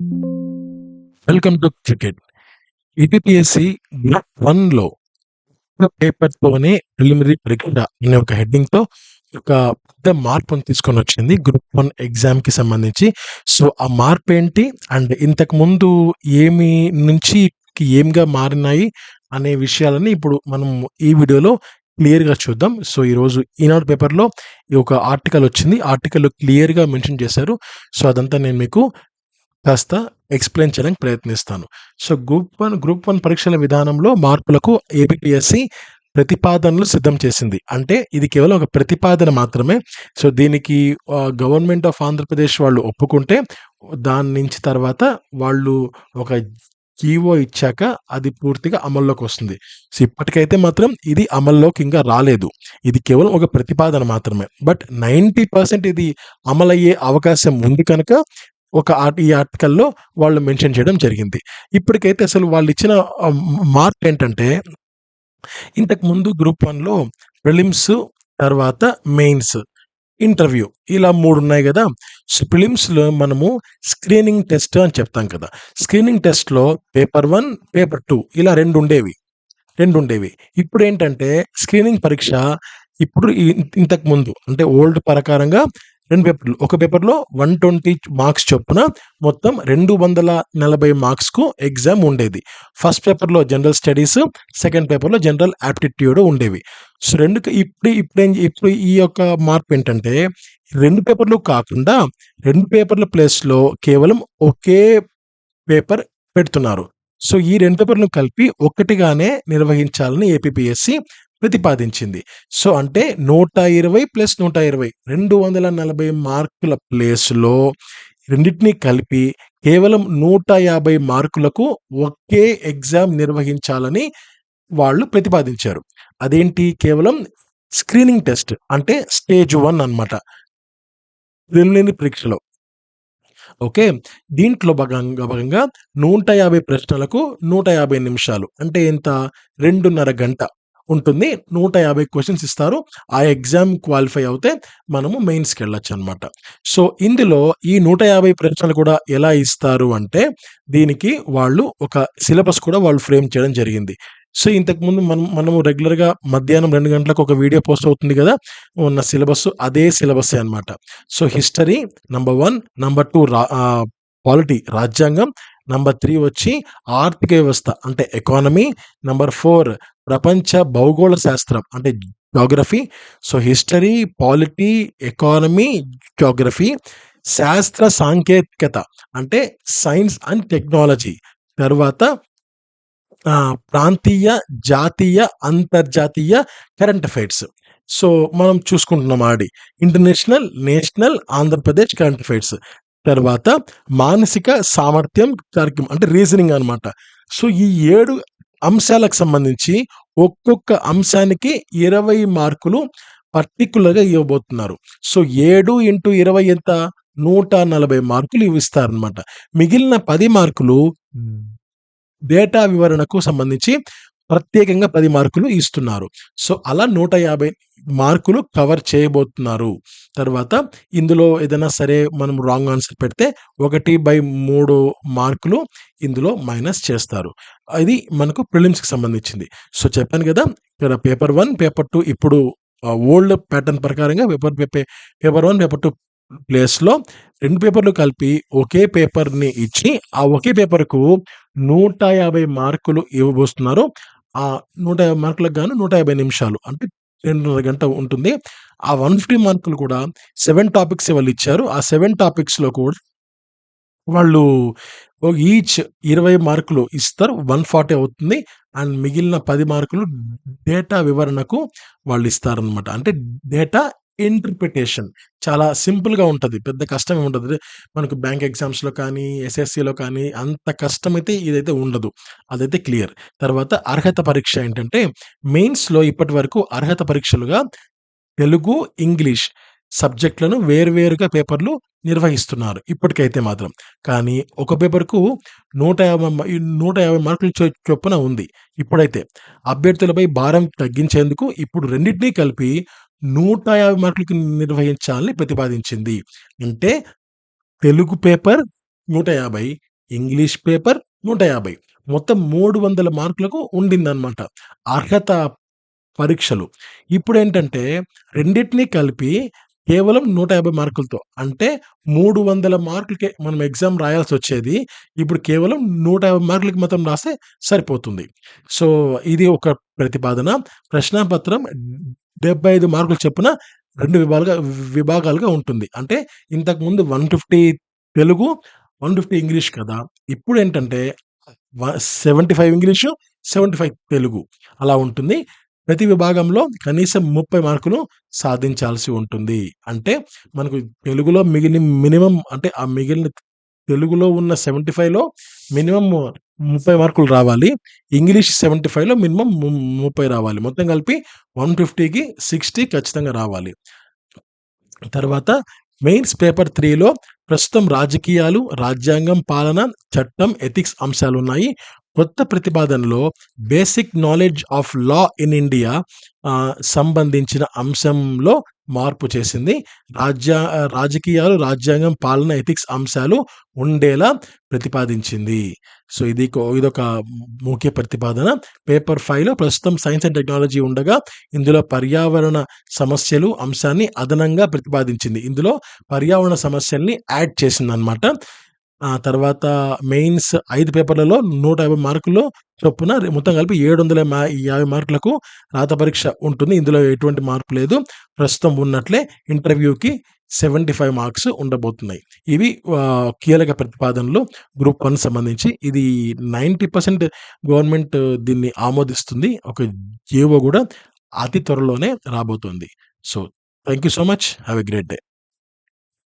Welcome to cricket. APSC group 1లో ఒక పేపర్‌తోనే ప్రిలిమినరీ పరీక్ష అనే ఒక హెడ్డింగ్‌తో ఒక పెద్ద మార్పుని తీసుకొనొచ్చింది గ్రూప్ 1 ఎగ్జామ్‌కి సంబంధించి. సో, ఆ మార్పేంటి? అండ్ ఇంతకుముందు ఏమి నుంచి ఏంగా మారినాయి అనే విషయాలని ఇప్పుడు మనం ఈ వీడియోలో క్లియర్‌గా చూద్దాం. సో, ఈరోజు ఈనాడు పేపర్‌లో ఈ ఒక ఆర్టికల్ వచ్చింది. ఆర్టికల్‌లో క్లియర్‌గా మెన్షన్ చేశారు. సో, అదంతా నేను మీకు కాస్త ఎక్స్‌ప్లెయిన్ చేయడానికి ప్రయత్నిస్తాను. సో, గ్రూప్ 1 పరీక్షల విధానంలో మార్పులకు ఏపీపీఎస్‌సీ ప్రతిపాదనలు సిద్ధం చేసింది. అంటే ఇది కేవలం ఒక ప్రతిపాదన మాత్రమే. సో, దీనికి గవర్నమెంట్ ఆఫ్ ఆంధ్రప్రదేశ్ వాళ్ళు ఒప్పుకుంటే దాని నుంచి తర్వాత వాళ్ళు ఒక జీవో ఇచ్చాక అది పూర్తిగా అమల్లోకొస్తుంది. సో, ఇప్పటికైతే మాత్రం ఇది అమల్లోకి ఇంకా రాలేదు. ఇది కేవలం ఒక ప్రతిపాదన మాత్రమే. బట్ 90% ఇది అమలయ్యే అవకాశం ఉంది కనుక ఈ ఆర్టికల్‌లో వాళ్ళు మెన్షన్ చేయడం జరిగింది. ఇప్పటికైతే అసలు వాళ్ళిచ్చిన మార్పేంటంటే, ఇంతకుముందు గ్రూప్ 1లో ప్రిలిమ్స్, తర్వాత మెయిన్స్, ఇంటర్వ్యూ ఇలా 3 ఉన్నాయి గదా! సో, ప్రిలిమ్స్‌లో మనము స్క్రీనింగ్ టెస్ట్ అని చెప్తాం కదా! స్క్రీనింగ్ టెస్ట్‌లో పేపర్ 1, పేపర్ 2 ఇలా 2 ఉండేవి. 2 ఉండేవి. ఇప్పుడేంటంటే స్క్రీనింగ్ పరీక్ష ఇప్పుడు ఇంతకుముందు అంటే ఓల్డ్ ప్రకారంగా 2 పేపర్‌లు. ఒక పేపర్‌లో 120 మార్క్స్ చొప్పున మొత్తం 240 మార్క్స్‌కు ఎగ్జామ్ ఉండేది. ఫస్ట్ పేపర్‌లో జనరల్ స్టడీస్, సెకండ్ పేపర్‌లో జనరల్ యాప్టిట్యూడ్ ఉండేవి. సో, ఇప్పుడు ఈ యొక్క మార్పేంటంటే 2 పేపర్‌లు కాకుండా 2 పేపర్ల ప్లేస్‌లో కేవలం ఒకే పేపర్ పెడుతున్నారు. సో, ఈ 2 పేపర్‌లను కలిపి ఒక్కటిగానే నిర్వహించాలని ఏపీపీఎస్‌సీ ప్రతిపాదించింది. సో, అంటే 120 + 120 240 మార్కుల ప్లేస్‌లో రెండిటిని కలిపి కేవలం 150 మార్కులకు ఒకే ఎగ్జామ్ నిర్వహించాలని వాళ్ళు ప్రతిపాదించారు. అదేంటి కేవలం స్క్రీనింగ్ టెస్ట్ అంటే స్టేజ్ 1 అన్నమాట. ప్రిలిమినరీ పరీక్షలో. ఓకే. దీంట్లో భాగంగా 150 ప్రశ్నలకు 150 నిమిషాలు. అంటే ఎంత? 2:30 గంట ఉంటుంది. 150 క్వెషన్స్ ఇస్తారు. ఆ ఎగ్జామ్ క్వాలిఫై అవుతే మనము మెయిన్స్‌కెళ్ళొచ్చనమాట. సో, ఇందులో ఈ 150 ప్రశ్నలు కూడా ఎలా ఇస్తారు అంటే, దీనికి వాళ్ళు ఒక సిలబస్ కూడా వాళ్ళు ఫ్రేమ్ చేయడం జరిగింది. సో, ఇంతకుముందు మనము రెగ్యులర్‌గా మధ్యాహ్నం 2 గంటలకు ఒక వీడియో పోస్ట్ అవుతుంది గదా! ఉన్న సిలబస్ అదే సిలబస్సే అనమాట. So, history number 1, number 2 polity రాజ్యాంగం, నంబర్ 3 వచ్చి ఆర్థిక వ్యవస్థ అంటే ఎకానమీ, నంబర్ 4 ప్రపంచ భౌగోళ శాస్త్రం అంటే Geography. So, history, polity, economy, Geography, శాస్త్ర సాంకేతికత అంటే సైన్స్ అండ్ టెక్నాలజీ. తర్వాత ప్రాంతీయ, జాతీయ, అంతర్జాతీయ కరెంట్ అఫైర్స్. సో, మనం చూసుకుంటున్నాం already. International, national, Andhra Pradesh current affairs. తర్వాత మానసిక సామర్థ్యం కార్యక్రమం అంటే రీజనింగ్ అనమాట. సో, ఈ 7 అంశాలకు సంబంధించి ఒక్కొక్క అంశానికి 20 మార్కులు పర్టిక్యులర్‌గా ఇవ్వబోతున్నారు. సో, 7 × 20 ఎంత? 140 మార్కులు ఇవిస్తారనమాట. మిగిలిన 10 మార్కులు డేటా వివరణకు సంబంధించి ప్రత్యేకంగా 10 మార్కులు ఇస్తున్నారు. సో, అలా 150 మార్కులు కవర్ చేయబోతున్నారు. తర్వాత ఇందులో ఏదైనా సరే మనం రాంగ్ ఆన్సర్ పెడితే 1/3 మార్కులు ఇందులో మైనస్ చేస్తారు. ఇది మనకు ప్రిలిమ్స్‌కి సంబంధించింది. సో, చెప్పాను గదా! ఇక్కడ పేపర్ 1, పేపర్ 2 ఇప్పుడు ఓల్డ్ ప్యాటర్న్ ప్రకారంగా పేపర్ 1, పేపర్ 2 ప్లేస్‌లో 2 పేపర్‌లు కలిపి ఒకే పేపర్‌ని ఇచ్చి, ఆ ఒకే పేపర్‌కు 150 మార్కులు ఇవ్వబోస్తున్నారు. ఆ 150 మార్కులకు గాను 150 నిమిషాలు అంటే 2:30 గంట ఉంటుంది. ఆ 150 మార్కులు కూడా 7 టాపిక్స్ వాళ్ళిచ్చారు. ఆ 7 టాపిక్స్‌లో కూడా వాళ్ళు ఈచ్ 20 మార్కులు ఇస్తారు. 140 అవుతుంది. అండ్ మిగిలిన 10 మార్కులు డేటా వివరణకు వాళ్ళిస్తారనమాట. అంటే డేటా ఇంటర్ప్రిటేషన్ చాలా సింపుల్‌గా ఉంటది. పెద్ద కష్టమేమి ఉండదు. మనకు బ్యాంక్ ఎగ్జామ్స్‌లో కానీ, ఎస్ఎస్‌సీలో కానీ అంత కష్టమైతే ఇదైతే ఉండదు. అదైతే క్లియర్. తర్వాత అర్హత పరీక్ష ఏంటంటే, మెయిన్స్‌లో ఇప్పటివరకు అర్హత పరీక్షలుగా తెలుగు, ఇంగ్లీష్ సబ్జెక్ట్‌లను వేరువేరుగా పేపర్‌లు నిర్వహిస్తున్నారు. ఇప్పటికైతే మాత్రం. కానీ ఒక పేపర్‌కు 150 మార్కులు చొప్పున ఉంది. ఇప్పుడైతే అభ్యర్థులపై భారం తగ్గించేందుకు ఇప్పుడు రెండిటిని కలిపి 150 మార్కులకి నిర్వహించాలని ప్రతిపాదించింది. అంటే తెలుగు పేపర్ 150, ఇంగ్లీష్ పేపర్ 150. మొత్తం 300 మార్కులకు ఉండిందనమాట అర్హత పరీక్షలు. ఇప్పుడేంటంటే రెండిటిని కలిపి కేవలం 150 మార్కులతో అంటే 300 మార్కులకే మనం ఎగ్జామ్ రాయాల్సొచ్చేది. ఇప్పుడు కేవలం 150 మార్కులకి మాత్రం రాస్తే సరిపోతుంది. సో, ఇది ఒక ప్రతిపాదన. ప్రశ్నాపత్రం 75 మార్కులు చొప్పున 2 విభాగాలుగా ఉంటుంది. అంటే ఇంతకుముందు 150 తెలుగు, 150 ఇంగ్లీష్ కదా! ఇప్పుడేంటంటే 75 ఇంగ్లీషు, 75 తెలుగు అలా ఉంటుంది. ప్రతి విభాగంలో కనీసం 30 మార్కులు సాధించాల్సి ఉంటుంది. అంటే మనకు తెలుగులో మినిమమ్ అంటే ఆ మిగిలిన తెలుగులో ఉన్న 75లో మినిమమ్ 30 మార్కులు రావాలి. ఇంగ్లీష్ 75లో మినిమమ్ 30 రావాలి. మొత్తం కలిపి 150కి 60 ఖచ్చితంగా రావాలి. తర్వాత మెయిన్స్ పేపర్ 3లో ప్రస్తుతం రాజకీయాలు, రాజ్యాంగం, పాలన, చట్టం, ఎథిక్స్ అంశాలున్నాయి. కొత్త ప్రతిపాదనలో basic knowledge of law in India సంబంధించిన అంశంలో మార్పు చేసింది. రాజకీయాలు, రాజ్యాంగం, పాలన, ఎథిక్స్ అంశాలు ఉండేలా ప్రతిపాదించింది. సో, ఇదొక ముఖ్య ప్రతిపాదన. పేపర్ 5లో ప్రస్తుతం సైన్స్ అండ్ టెక్నాలజీ ఉండగా ఇందులో పర్యావరణ సమస్యలు అంశాన్ని అదనంగా ప్రతిపాదించింది. ఇందులో పర్యావరణ సమస్యల్ని యాడ్ చేసిందనమాట. తర్వాత మెయిన్స్ 5 పేపర్లలో 150 మార్కులు చొప్పున మొత్తం కలిపి 750 మార్కులకు రాత పరీక్ష ఉంటుంది. ఇందులో ఎటువంటి మార్పు లేదు. ప్రస్తుతం ఉన్నట్లే ఇంటర్వ్యూకి 75 మార్క్స్ ఉండబోతున్నాయి. ఇవి కీలక ప్రతిపాదనలు గ్రూప్ 1 సంబంధించి. ఇది 90% గవర్నమెంట్ దీన్ని ఆమోదిస్తుంది. ఒక జీవో గూడా అతి త్వరలోనే రాబోతుంది. So, thank you so much. Have a great day.